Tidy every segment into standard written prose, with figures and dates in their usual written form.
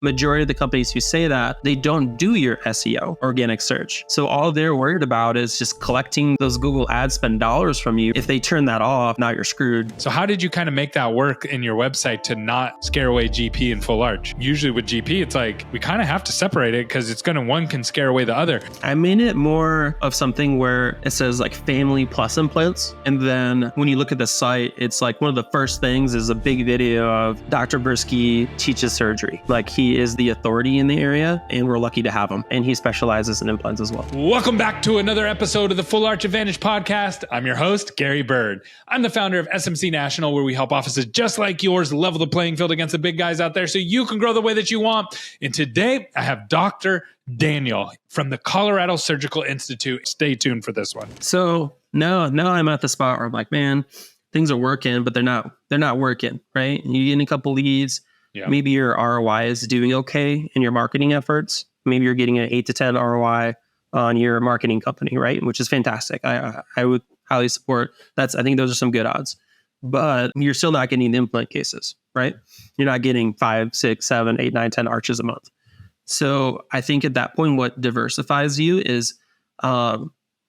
majority of the companies who say that, they don't do your SEO, organic search. So all they're worried about is just collecting those Google ad spend dollars from you. If they turn that off, now you're screwed. So how did you kind of make that work in your website to not scare away GP and full arch? Usually with GP, it's like, we kind of have to separate it because one can scare away the other. I made it more of something where it says like family plus implants. And then when you look at the site, it's like one of the first things is a big video of Dr. Briskie teaches surgery. Like he is the authority in the area and we're lucky to have him. And he specializes in implants as well. Welcome back to another episode of the Full Arch Advantage podcast. I'm your host, Gary Bird. I'm the founder of SMC National, where we help offices just like yours level the playing field against the big guys out there so you can grow the way that you want. And today I have Dr. Daniel from the Colorado Surgical Institute. Stay tuned for this one. So now I'm at the spot where I'm like, man, things are working, but they're not working, right? You get a couple leads. Yeah. Maybe your ROI is doing okay in your marketing efforts. Maybe you're getting an 8 to 10 ROI on your marketing company, right? Which is fantastic. I would highly support that. I think those are some good odds, but you're still not getting the implant cases, right? You're not getting 5, 6, 7, 8, 9, 10 arches a month. So I think at that point, what diversifies you is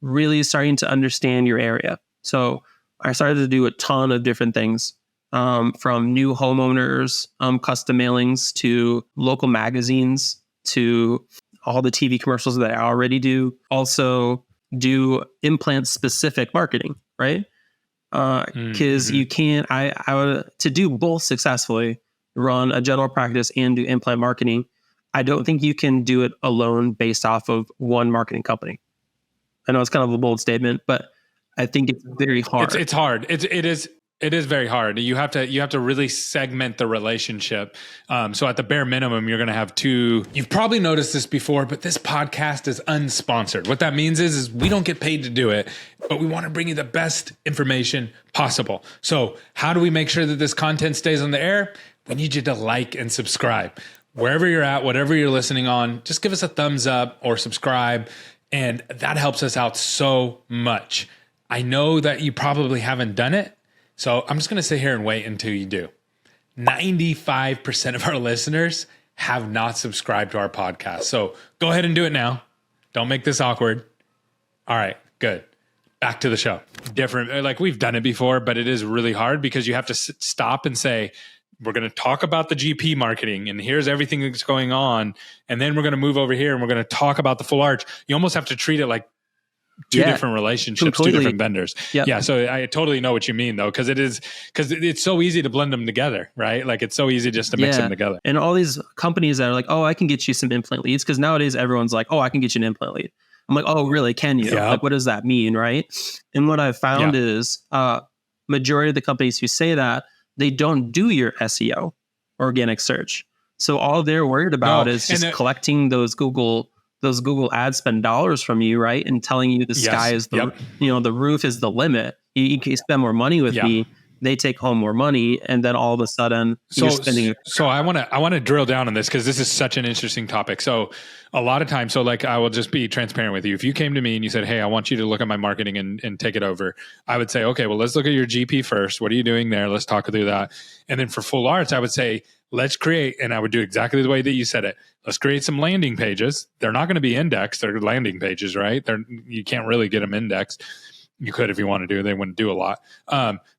really starting to understand your area. So I started to do a ton of different things. From new homeowners, custom mailings to local magazines to all the TV commercials that I already do. Also do implant specific marketing, right? Because you can't, I would, to do both successfully, run a general practice and do implant marketing, I don't think you can do it alone based off of one marketing company. I know it's kind of a bold statement, but I think it's very hard. It's hard. It is very hard. You have to really segment the relationship. So at the bare minimum, you're going to have two. You've probably noticed this before, but this podcast is unsponsored. What that means is we don't get paid to do it, but we want to bring you the best information possible. So how do we make sure that this content stays on the air? We need you to like and subscribe. Wherever you're at, whatever you're listening on, just give us a thumbs up or subscribe. And that helps us out so much. I know that you probably haven't done it. So I'm just going to sit here and wait until you do. 95% of our listeners have not subscribed to our podcast. So go ahead and do it now. Don't make this awkward. All right, good. Back to the show. Different, like we've done it before, but it is really hard because you have to stop and say, we're going to talk about the GP marketing and here's everything that's going on. And then we're going to move over here and we're going to talk about the full arch. You almost have to treat it like two different relationships, completely. 2 different vendors. Yep. Yeah. So I totally know what you mean though. Because it's so easy to blend them together, right? Like it's so easy just to mix them together. And all these companies that are like, oh, I can get you some implant leads. Because nowadays everyone's like, oh, I can get you an implant lead. I'm like, oh, really? Can you? Yep. Like, what does that mean, right? And what I've found is majority of the companies who say that, they don't do your SEO, organic search. So all they're worried about is just collecting those Google ad spend dollars from you, right? And telling you the sky is the roof is the limit. You can spend more money with me. They take home more money, and then all of a sudden you're spending. So I want to drill down on this because this is such an interesting topic. So a lot of times, so like I will just be transparent with you. If you came to me and you said, "Hey, I want you to look at my marketing and take it over," I would say, "Okay, well, let's look at your GP first. What are you doing there? Let's talk through that." And then for full arts, I would say, let's create, and I would do exactly the way that you said it. Let's create some landing pages. They're not going to be indexed. They're landing pages, right? You can't really get them indexed. You could if you want to do. They wouldn't do a lot.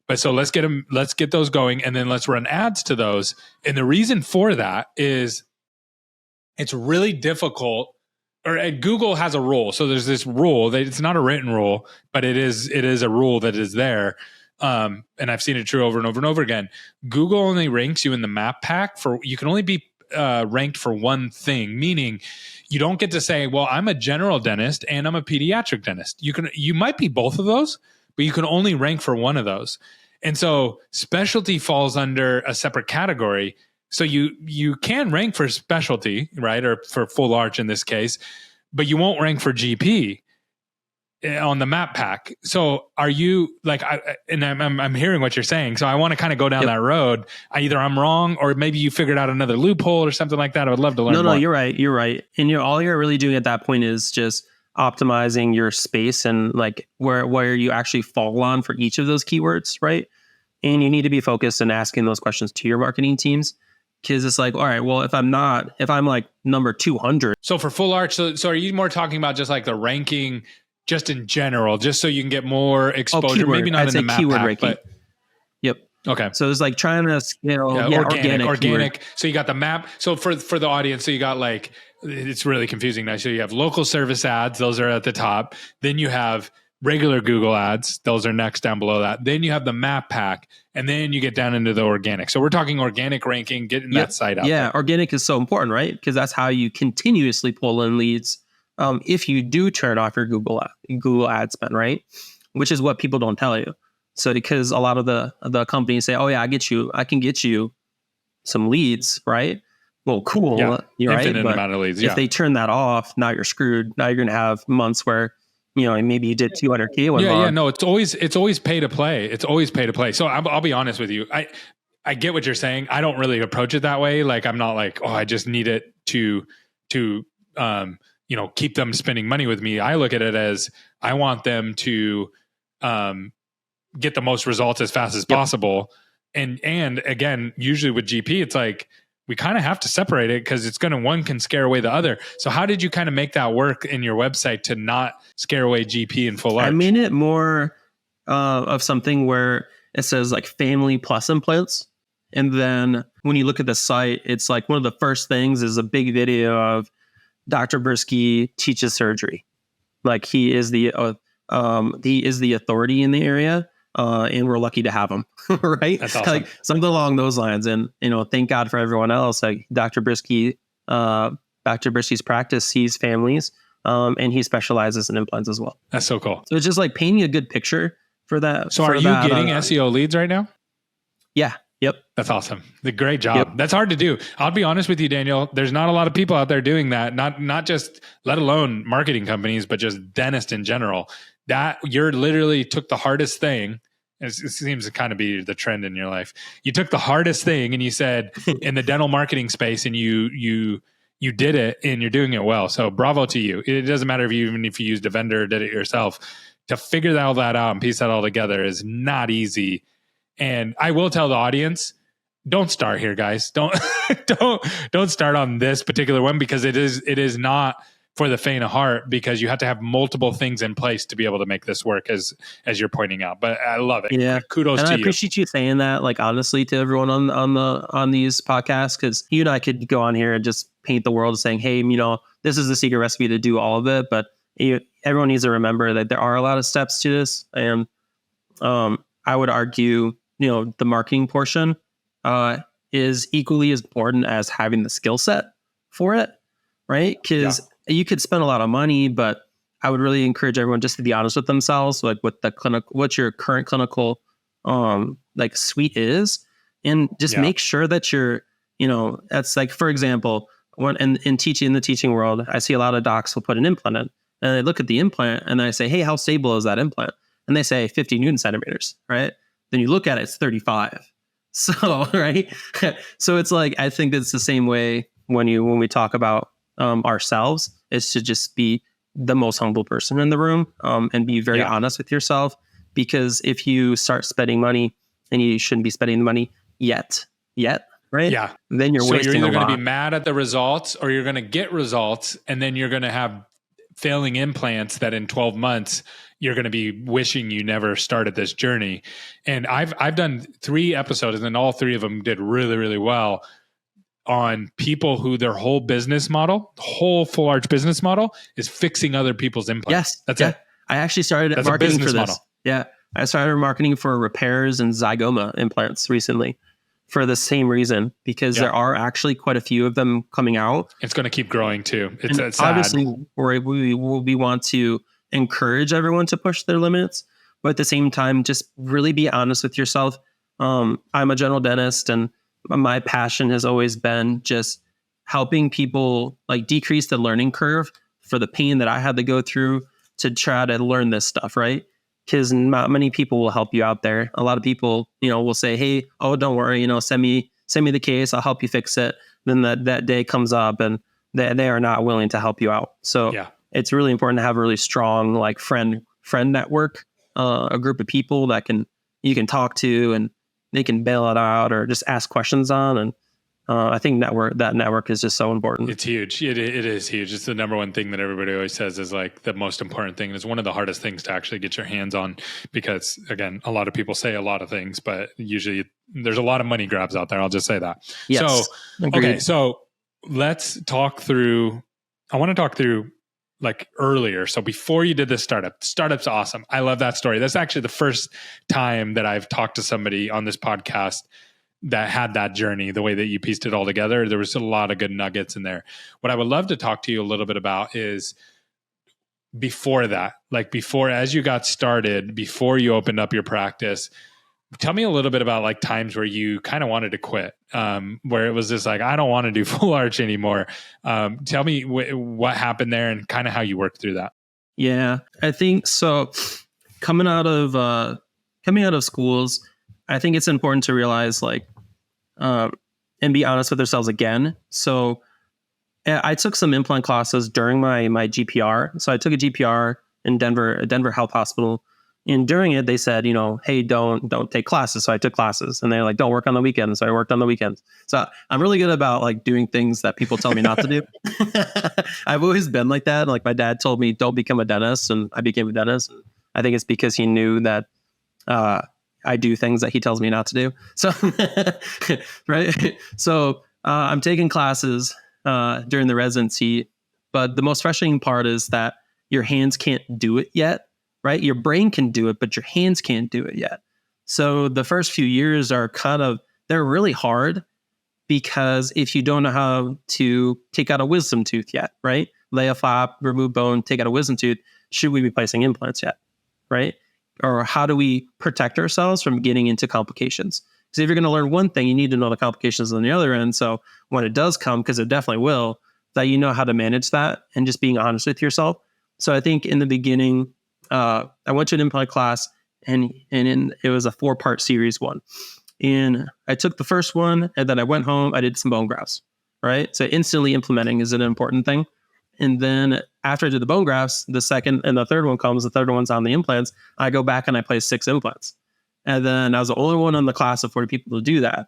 But so let's get those going, and then let's run ads to those. And the reason for that is it's really difficult. Or Google has a rule. So there's this rule that it's not a written rule, but it is a rule that is there. And I've seen it true over and over and over again. Google only ranks you in the map pack you can only be ranked for one thing, meaning you don't get to say, well, I'm a general dentist and I'm a pediatric dentist. You might be both of those, but you can only rank for one of those. And so specialty falls under a separate category. So you can rank for specialty, right? Or for full arch in this case, but you won't rank for GP on the map pack. So are you like, I'm hearing what you're saying. So I want to kind of go down that road. Either I'm wrong, or maybe you figured out another loophole or something like that. I would love to learn more. No, you're right. And all you're really doing at that point is just optimizing your space and like where you actually fall on for each of those keywords, right? And you need to be focused and asking those questions to your marketing teams. Cause it's like, all right, well, if I'm like number 200. So for full arch, so are you more talking about just like the ranking just in general, just so you can get more exposure? Keyword. Maybe not I'd in say the map keyword pack, ranking. but Yep. Okay. So it's like trying to scale organic. So you got the map. So for the audience, so you got like, it's really confusing now. So you have local service ads. Those are at the top. Then you have regular Google ads. Those are next down below that. Then you have the map pack, and then you get down into the organic. So we're talking organic ranking, getting that site out there. Organic is so important, right? Because that's how you continuously pull in leads. If you do turn off your Google ad spend, right? Which is what people don't tell you. So because a lot of the companies say, oh yeah, I can get you some leads, right? Well, cool. Yeah. You're Infinite right. amount of leads. If they turn that off, now you're screwed. Now you're going to have months where, maybe you did 200K one month. Yeah. No, it's always pay to play. It's always pay to play. So I'll be honest with you. I get what you're saying. I don't really approach it that way. Like I'm not like, oh, I just need it to keep them spending money with me. I look at it as I want them to, get the most results as fast as possible. And again, usually with GP, it's like, we kind of have to separate it because it's one can scare away the other. So how did you kind of make that work in your website to not scare away GP and full arch? I made it more of something where it says like family plus implants. And then when you look at the site, it's like one of the first things is a big video of Dr. Briskie teaches surgery. Like he is the authority in the area. And we're lucky to have him, right? That's awesome. Like something along those lines. And, thank God for everyone else. Like Dr. Briskie's practice sees families, and he specializes in implants as well. That's so cool. So it's just like painting a good picture for that. So are you getting SEO leads right now? Yeah. Yep. That's awesome. Great job. Yep. That's hard to do. I'll be honest with you, Daniel. There's not a lot of people out there doing that. Not just, let alone marketing companies, but just dentists in general. That you're literally took the hardest thing. It seems to kind of be the trend in your life. You took the hardest thing and you said in the dental marketing space, and you did it, and you're doing it well. So bravo to you. It doesn't matter even if you used a vendor or did it yourself. To figure all that out and piece that all together is not easy. And I will tell the audience, don't start here, guys. Don't start on this particular one, because it is not for the faint of heart, because you have to have multiple things in place to be able to make this work, as you're pointing out. But I love it. Yeah. Kudos to you. And I appreciate you saying that, like, honestly, to everyone on these podcasts, because you and I could go on here and just paint the world saying, hey, this is the secret recipe to do all of it. But everyone needs to remember that there are a lot of steps to this. And I would argue, the marketing portion is equally as important as having the skill set for it, right? Because you could spend a lot of money, but I would really encourage everyone just to be honest with themselves, like what your current clinical like suite is, and just make sure that you're, that's like, for example, when in the teaching world, I see a lot of docs will put an implant in, and they look at the implant and I say, hey, how stable is that implant? And they say 50 Newton centimeters, right? Then you look at it, it's 35. So, right. So it's like, I think it's the same way when we talk about ourselves, is to just be the most humble person in the room, and be very honest with yourself. Because if you start spending money and you shouldn't be spending the money yet, right? Yeah. Then you're wasting a lot. So you're either going to be mad at the results, or you're going to get results, and then you're going to have failing implants that in 12 months you're going to be wishing you never started this journey. And I've done 3 episodes, and then all 3 of them did really, really well, on people who their whole business model, whole full arch business model, is fixing other people's implants. Yes. That's it. I actually started marketing for this. Model. Yeah. I started marketing for repairs and zygoma implants recently for the same reason, because there are actually quite a few of them coming out. It's going to keep growing too. It's sad. Obviously we want to encourage everyone to push their limits, but at the same time, just really be honest with yourself. I'm a general dentist, and my passion has always been just helping people like decrease the learning curve for the pain that I had to go through to try to learn this stuff, right? Because not many people will help you out there. A lot of people, will say, hey, oh, don't worry, send me the case, I'll help you fix it. Then that day comes up and they are not willing to help you out. So it's really important to have a really strong like friend network, a group of people that you can talk to, and they can bail it out or just ask questions on. I think that network is just so important. It's huge. It is huge. It's the number one thing that everybody always says is like the most important thing. It's one of the hardest things to actually get your hands on because, again, a lot of people say a lot of things, but usually there's a lot of money grabs out there. I'll just say that. Yes. So, okay. So let's talk through, I want to talk through like earlier. So before you did this startup's awesome. I love that story. That's actually the first time that I've talked to somebody on this podcast that had that journey, the way that you pieced it all together. There was a lot of good nuggets in there. What I would love to talk to you a little bit about is before that, like before, as you got started, before you opened up your practice, tell me a little bit about like times where you kind of wanted to quit, where it was just like, I don't want to do full arch anymore. Tell me what happened there and kind of how you worked through that. Yeah, I think so. Coming out of schools, I think it's important to realize like, and be honest with ourselves again. So I took some implant classes during my GPR. So I took a GPR in Denver Health Hospital. And during it, they said, hey, don't take classes. So I took classes, and they're like, don't work on the weekends. So I worked on the weekends. So I'm really good about like doing things that people tell me not to do. I've always been like that. Like my dad told me, don't become a dentist. And I became a dentist. And I think it's because he knew that, I do things that he tells me not to do. So, right. So, I'm taking classes, during the residency, but the most frustrating part is that your hands can't do it yet, right? Your brain can do it, but your hands can't do it yet. So the first few years are they're really hard because if you don't know how to take out a wisdom tooth yet, right? Lay a flap, remove bone, take out a wisdom tooth. Should we be placing implants yet? Right? Or how do we protect ourselves from getting into complications? Because if you're going to learn one thing, you need to know the complications on the other end. So when it does come, because it definitely will, that you know how to manage that and just being honest with yourself. So I think in the beginning, I went to an implant class and it was a 4-part series one. And I took the first one and then I went home, I did some bone grafts, right? So instantly implementing is an important thing. And then after I did the bone grafts, the second and the third one comes, the third one's on the implants. I go back and I place 6 implants. And then I was the only one in the class of 40 people to do that.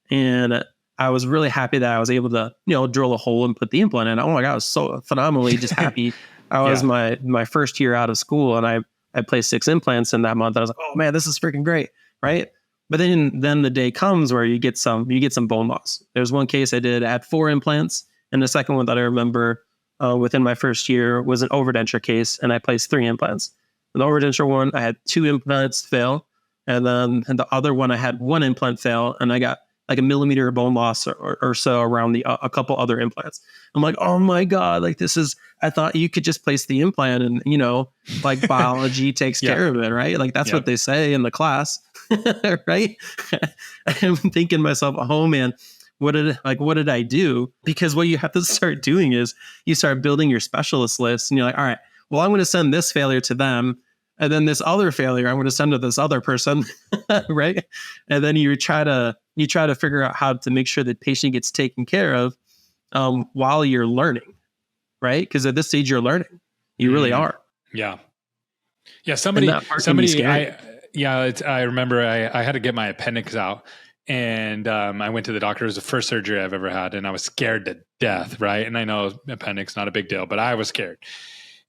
And I was really happy that I was able to, drill a hole and put the implant in. Oh my God, I was so phenomenally just happy. I was my first year out of school and I placed 6 implants in that month. I was like, oh man, this is freaking great. Right. But then the day comes where you get some bone loss. There's one case I had 4 implants. And the second one that I remember within my first year was an overdenture case. And I placed 3 implants. The overdenture one, I had 2 implants fail. And then the other one, I had 1 implant fail. And I got like a millimeter of bone loss or so around a couple other implants. I'm like, oh my God, like I thought you could just place the implant and, like biology takes care of it, right? Like that's what they say in the class, right? I'm thinking to myself, oh man, what did I do? Because what you have to start doing is you start building your specialist list and you're like, all right, well, I'm going to send this failure to them. And then this other failure, I'm going to send to this other person, right? And then you try to figure out how to make sure that patient gets taken care of while you're learning, right? Because at this stage you're learning, you really are. Yeah. Somebody. I remember I had to get my appendix out, and I went to the doctor. It was the first surgery I've ever had, and I was scared to death, right? And I know appendix not a big deal, but I was scared.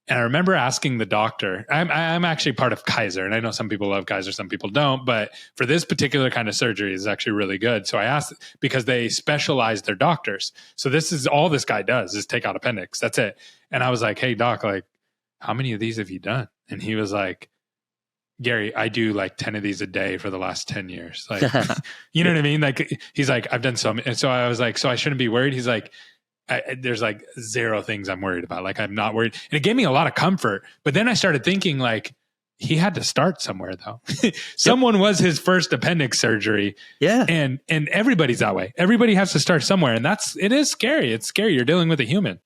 And I remember asking the doctor, I'm actually part of Kaiser, and I know some people love Kaiser, some people don't, but for this particular kind of surgery is actually really good. So I asked, because they specialize their doctors. So this is all this guy does is take out appendix. That's it. And I was like, hey doc, like how many of these have you done? And he was like, Gary, I do like 10 of these a day for the last 10 years. Like, you know what I mean? Like, he's like, I've done some. And so I was like, so I shouldn't be worried. He's like, there's like 0 things I'm worried about. Like, I'm not worried. And it gave me a lot of comfort. But then I started thinking like, he had to start somewhere though. Someone was his first appendix surgery. Yeah. And everybody's that way. Everybody has to start somewhere. And it is scary. It's scary. You're dealing with a human.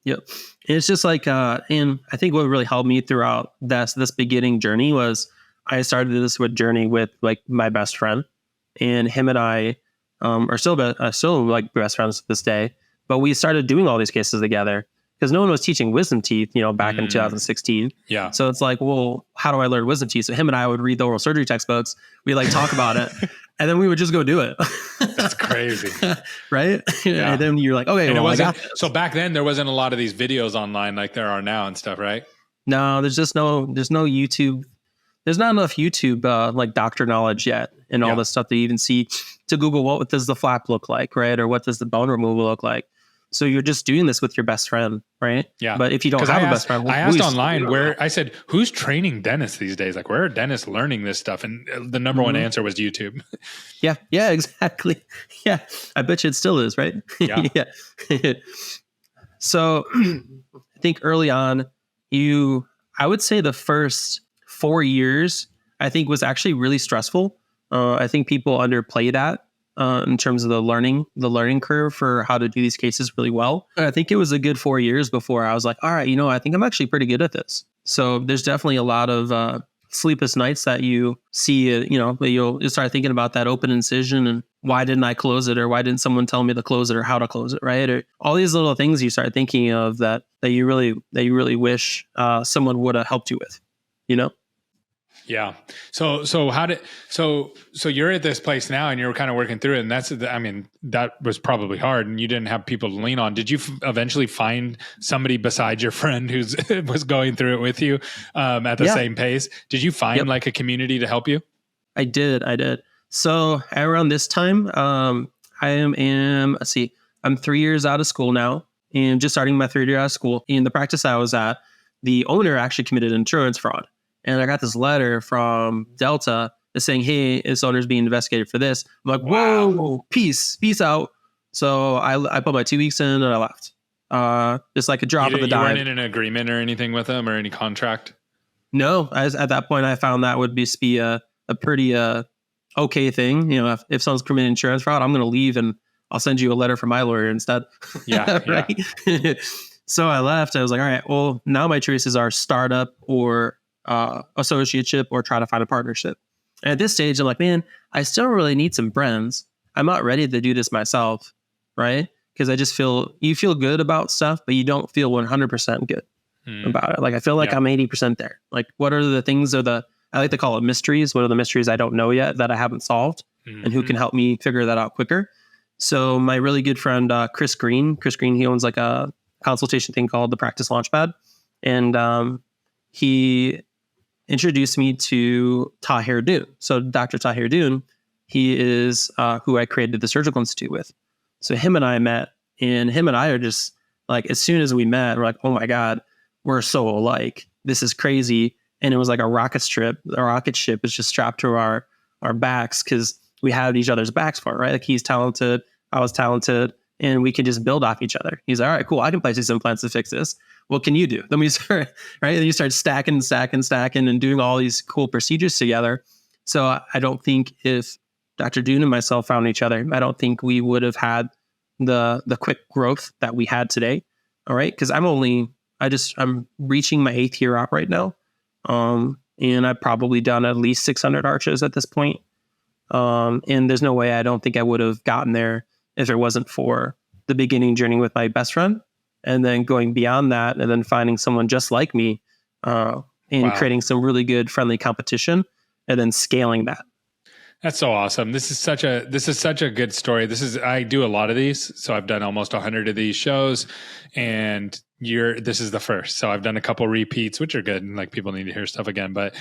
Yep. And it's just like, and I think what really helped me throughout this beginning journey was I started this journey with like my best friend, and him and I are still like best friends to this day. But we started doing all these cases together because no one was teaching wisdom teeth, back in 2016. Yeah. So it's like, well, how do I learn wisdom teeth? So him and I would read the oral surgery textbooks. We like talk about it. And then we would just go do it. That's crazy. Right? Yeah. And then you're like, okay, well, I got this. So back then there wasn't a lot of these videos online like there are now and stuff, right? No, there's no YouTube. There's not enough YouTube like doctor knowledge yet and all this stuff that you even see to Google what does the flap look like, right? Or what does the bone removal look like? So you're just doing this with your best friend, right? Yeah. But if you don't have a best friend, I asked online I said, who's training dentists these days? Like, where are dentists learning this stuff? And the number one answer was YouTube. Yeah, exactly. Yeah, I bet you it still is, right? Yeah. Yeah. So I think early on, I would say the first 4 years, I think was actually really stressful. I think people underplay that. In terms of the learning curve for how to do these cases really well. I think it was a good 4 years before I was like, all right, I think I'm actually pretty good at this. So there's definitely a lot of sleepless nights that you see, you'll start thinking about that open incision and why didn't I close it, or why didn't someone tell me to close it, or how to close it, right? Or all these little things you start thinking of that you really wish someone would have helped you with, Yeah. So you're at this place now and you're kind of working through it. And that was probably hard and you didn't have people to lean on. Did you eventually find somebody besides your friend who's was going through it with you at the same pace? Did you find like a community to help you? I did. So around this time, I'm 3 years out of school now and just starting my third year out of school. In the practice I was at, the owner actually committed insurance fraud. And I got this letter from Delta saying, hey, this owner's being investigated for this. I'm like, whoa, peace out. So I put my 2 weeks in and I left. Just like a drop of the dime. You weren't in an agreement or anything with them or any contract? No, at that point, I found that would be a pretty okay thing. If someone's committing insurance fraud, I'm going to leave and I'll send you a letter from my lawyer instead. Yeah. Right. Yeah. So I left. I was like, all right, well, now my choices are startup or associateship or try to find a partnership. And at this stage, I'm like, man, I still really need some friends. I'm not ready to do this myself, right? Because I just you feel good about stuff, but you don't feel 100% good about it. Like I feel like I'm 80% there. Like what are the things I like to call it mysteries. What are the mysteries I don't know yet that I haven't solved, and who can help me figure that out quicker? So my really good friend Chris Green, he owns like a consultation thing called the Practice Launchpad, and he introduced me to Tahir Dune. So Dr. Tahir Dune, he is who I created the Surgical Institute with. So him and I met, and him and I are just like, as soon as we met, we're like, oh my God, we're so alike. This is crazy. And it was like a rocket ship is just strapped to our backs because we had each other's backs for it, right? Like he's talented, I was talented, and we could just build off each other. He's like, all right, cool, I can place these implants to fix this. What can you do? Then we start, right? Then you start stacking and doing all these cool procedures together. So I don't think if Dr. Dune and myself found each other, I don't think we would have had the quick growth that we had today. All right. Cause I'm reaching my 8th year op right now. And I've probably done at least 600 arches at this point. And there's no way I don't think I would have gotten there if it wasn't for the beginning journey with my best friend. And then going beyond that, and then finding someone just like me, and creating some really good friendly competition, and then scaling that. That's so awesome. This is such a good story. I do a lot of these. So I've done almost 100 of these shows, and this is the first. So I've done a couple repeats, which are good. And like people need to hear stuff again, but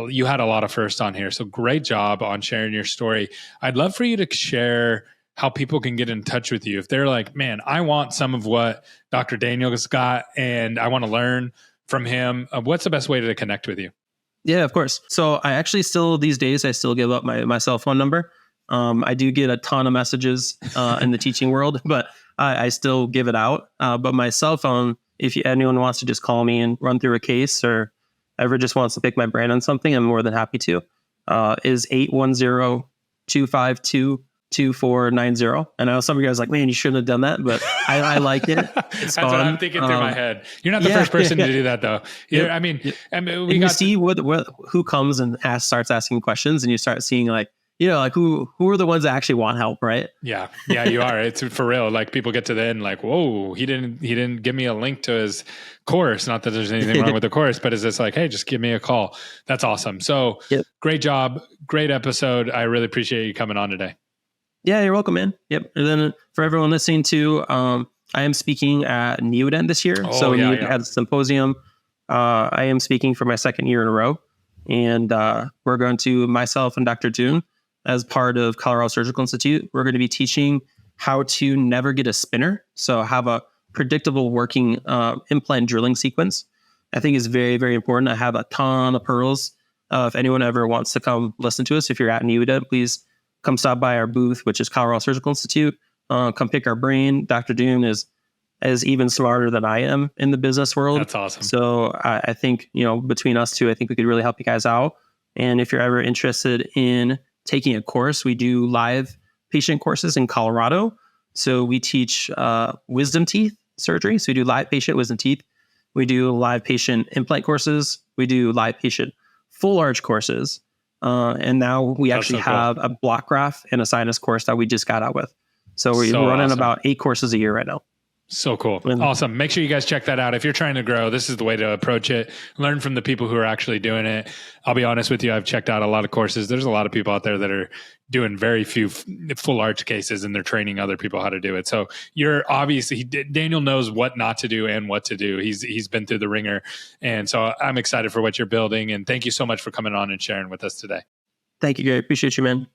you had a lot of firsts on here. So great job on sharing your story. I'd love for you to share how people can get in touch with you. If they're like, man, I want some of what Dr. Daniel's got and I want to learn from him. What's the best way to connect with you? Yeah, of course. So I actually these days, I still give up my cell phone number. I do get a ton of messages in the teaching world, but I still give it out. But my cell phone, if anyone wants to just call me and run through a case or ever just wants to pick my brain on something, I'm more than happy to, is 810-252-2490. And I know some of you guys are like, man, you shouldn't have done that, but I like it. It's That's fun. What I'm thinking through my head. You're not the first person to do that though. Yep. I mean, you see who comes and starts asking questions, and you start seeing like, like who are the ones that actually want help, right? Yeah, you are. It's for real. Like people get to the end, like, whoa, he didn't give me a link to his course. Not that there's anything wrong with the course, but it's just like, hey, just give me a call. That's awesome. So Yep. Great job, great episode. I really appreciate you coming on today. Yeah, you're welcome, man. Yep. And then for everyone listening to, I am speaking at Neodent this year. Neodent had a symposium. I am speaking for my second year in a row, and we're going to, myself and Dr. Dune, as part of Colorado Surgical Institute, we're going to be teaching how to never get a spinner. So have a predictable working implant drilling sequence. I think is very, very important. I have a ton of pearls. If anyone ever wants to come listen to us, if you're at Neodent, please come stop by our booth, which is Colorado Surgical Institute. Come pick our brain. Dr. Dune is even smarter than I am in the business world. That's awesome. So I think, between us two, I think we could really help you guys out. And if you're ever interested in taking a course, we do live patient courses in Colorado. So we teach wisdom teeth surgery. So we do live patient wisdom teeth. We do live patient implant courses. We do live patient full arch courses. And now we actually have a block graft and a sinus course that we just got out with. So we're running about 8 courses a year right now. So cool. Awesome. Make sure you guys check that out. If you're trying to grow, this is the way to approach it. Learn from the people who are actually doing it. I'll be honest with you. I've checked out a lot of courses. There's a lot of people out there that are doing very few full arch cases, and they're training other people how to do it. So you're obviously, Daniel knows what not to do and what to do. He's been through the ringer. And so I'm excited for what you're building. And thank you so much for coming on and sharing with us today. Thank you, Gary. Appreciate you, man.